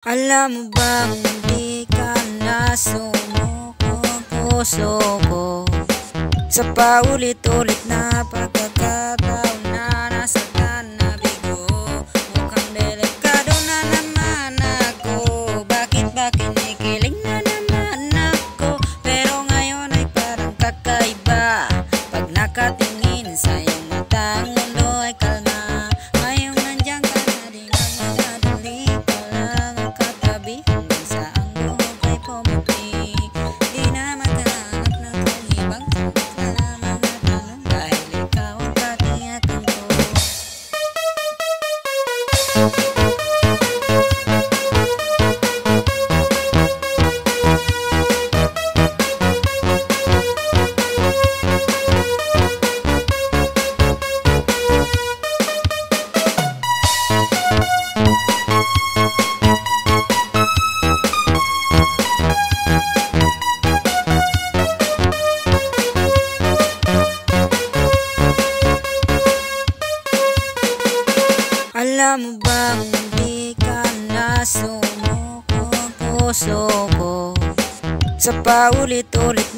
Alam mo bang hindi ka na sumuko ang puso ko sa paulit-ulit na pagkakataon na nasaktan na bigo. Mukhang delikado na naman ako. Bakit ba kinikilig na naman ako? Pero ngayon ay parang kakaiba. Pag nakatingin sa iyong mata, ang mundo ay kalma. Ngayong nandiyan ka na di na madadali ka lang ang katabi hanggang sa ang buhok ay pumuti. Di na maghanap ng kung ibang sagot na lamang na tanong dahil ikaw ang katiyakan ko. Alam mo bang hindi ka na sumuko ang puso ko sa paulit-ulit